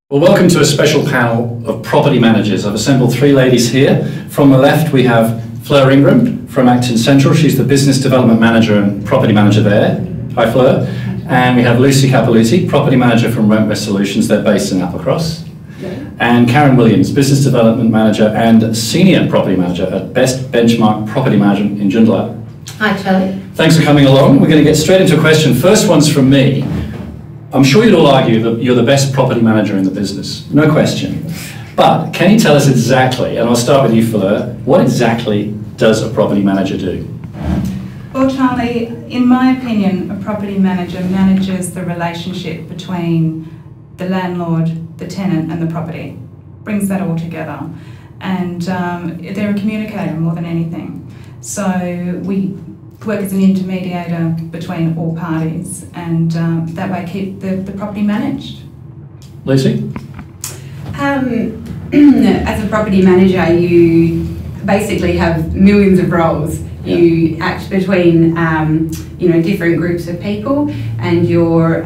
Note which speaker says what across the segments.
Speaker 1: Well, welcome to a special panel of property managers. I've assembled three ladies here. From the left, we have Fleur Ingram from Acton Central. She's the Business Development Manager and Property Manager there. Hi, Fleur. And we have Lucy Capaluti, Property Manager from Rentwest Solutions. They're based in Applecross. And Karen Williams, Business Development Manager and Senior Property Manager at Best Benchmark Property Management in Joondalup.
Speaker 2: Hi, Charlie.
Speaker 1: Thanks for coming along. We're going to get straight into a question. First one's from me. I'm sure you'd all argue that you're the best property manager in the business, no question. But can you tell us exactly, and I'll start with you, Fleur, what exactly does a property manager do?
Speaker 3: Well, Charlie, in my opinion, a property manager manages the relationship between the landlord, the tenant and the property, brings that all together. And they're a communicator more than anything. So we work as an intermediator between all parties and that way keep the property managed.
Speaker 1: Lucy?
Speaker 2: As a property manager, you basically have millions of roles. Yeah. You act between different groups of people, and you're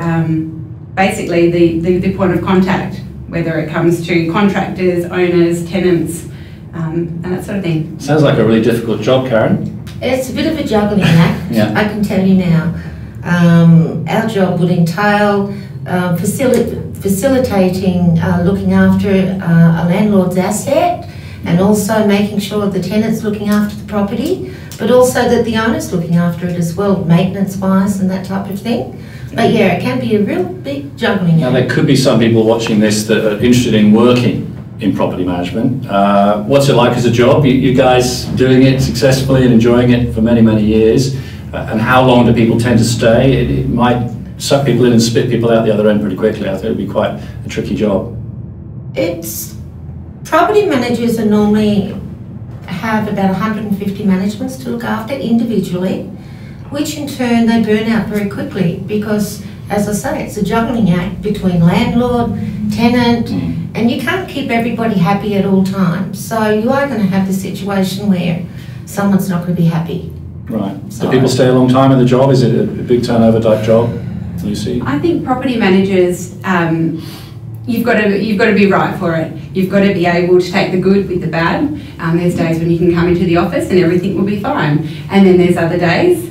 Speaker 2: basically the point of contact, whether it comes to contractors, owners, tenants, and that sort of thing.
Speaker 1: Sounds like a really difficult job, Karen.
Speaker 4: It's a bit of a juggling act,
Speaker 1: yeah.
Speaker 4: I can tell you now. Our job would entail facilitating looking after a landlord's asset, and also making sure the tenant's looking after the property, but also that the owner's looking after it as well, maintenance-wise and that type of thing. But yeah, it can be a real big juggling act.
Speaker 1: Now there could be some people watching this that are interested in working in property management. What's it like as a job? You guys doing it successfully and enjoying it for many, many years? And how long do people tend to stay? It might suck people in and spit people out the other end pretty quickly. I think it would be quite a tricky job.
Speaker 4: Property managers are normally have about 150 managements to look after individually, which in turn they burn out very quickly because, as I say, it's a juggling act between landlord, tenant, and you can't keep everybody happy at all times. So you are going to have the situation where someone's not going to be happy.
Speaker 1: Right. So do people stay a long time in the job? Is it a big turnover type job, Lucy?
Speaker 2: I think property managers, you've got to be right for it. You've got to be able to take the good with the bad. There's days when you can come into the office and everything will be fine. And then there's other days,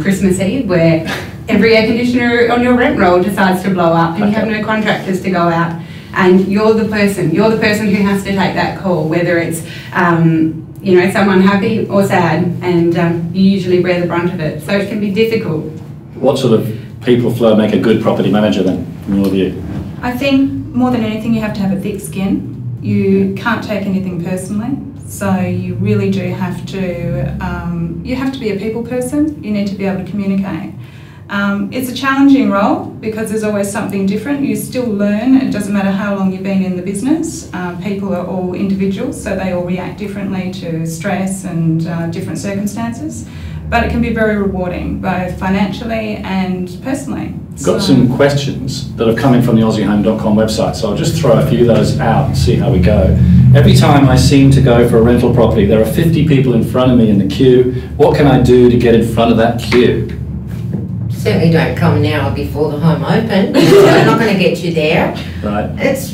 Speaker 2: Christmas Eve, where every air conditioner on your rent roll decides to blow up and you have no contractors to go out. And you're the person who has to take that call, whether it's someone happy or sad, and you usually bear the brunt of it. So it can be difficult. What
Speaker 1: sort of people, Fleur, make a good property manager then, from your view?
Speaker 3: I think more than anything you have to have a thick skin. You can't take anything personally. So you really do have to be a people person. You need to be able to communicate. It's a challenging role because there's always something different. You still learn. It doesn't matter how long you've been in the business. People are all individuals, so they all react differently to stress and different circumstances. But it can be very rewarding, both financially and personally.
Speaker 1: Got some questions that have come in from the AussieHome.com website, so I'll just throw a few of those out and see how we go. Every time I seem to go for a rental property, there are 50 people in front of me in the queue. What can I do to get in front of that queue?
Speaker 4: Certainly don't come an hour before the home open. We're not going to get you there.
Speaker 1: Right.
Speaker 4: It's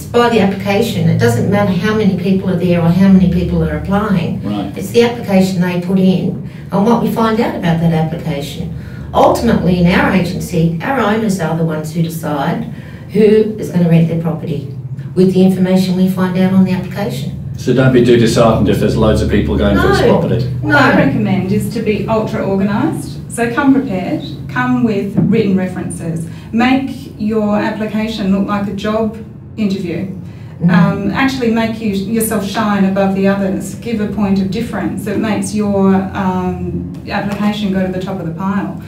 Speaker 4: by the application. It doesn't matter how many people are there or how many people are applying.
Speaker 1: Right.
Speaker 4: It's the application they put in and what we find out about that application. Ultimately, in our agency, our owners are the ones who decide who is going to rent their property with the information we find out on the application.
Speaker 1: So don't be too disheartened if there's loads of people going for this property.
Speaker 3: What I recommend is to be ultra organised. So come prepared, come with written references. Make your application look like a job interview. Actually make yourself shine above the others. Give a point of difference that makes your application go to the top of the pile.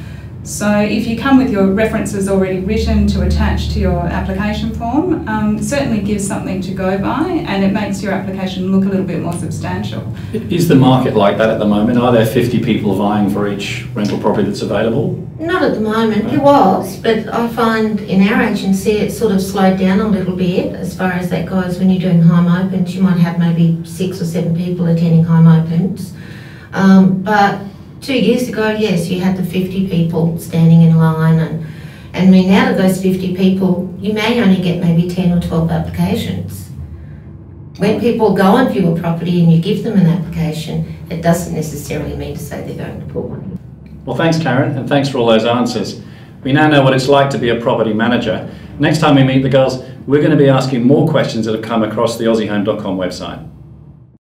Speaker 3: So if you come with your references already written to attach to your application form, certainly gives something to go by, and it makes your application look a little bit more substantial.
Speaker 1: Is the market like that at the moment? Are there 50 people vying for each rental property that's available?
Speaker 4: Not at the moment. Right. It was, but I find in our agency it's sort of slowed down a little bit as far as that goes. When you're doing home opens, you might have maybe 6 or 7 people attending home opens. But 2 years ago, yes, you had the 50 people standing in line, And I mean, out of those 50 people, you may only get maybe 10 or 12 applications. When people go and view a property and you give them an application, it doesn't necessarily mean to say they're going to put one in.
Speaker 1: Well, thanks, Karen, and thanks for all those answers. We now know what it's like to be a property manager. Next time we meet the girls, we're going to be asking more questions that have come across the AussieHome.com website.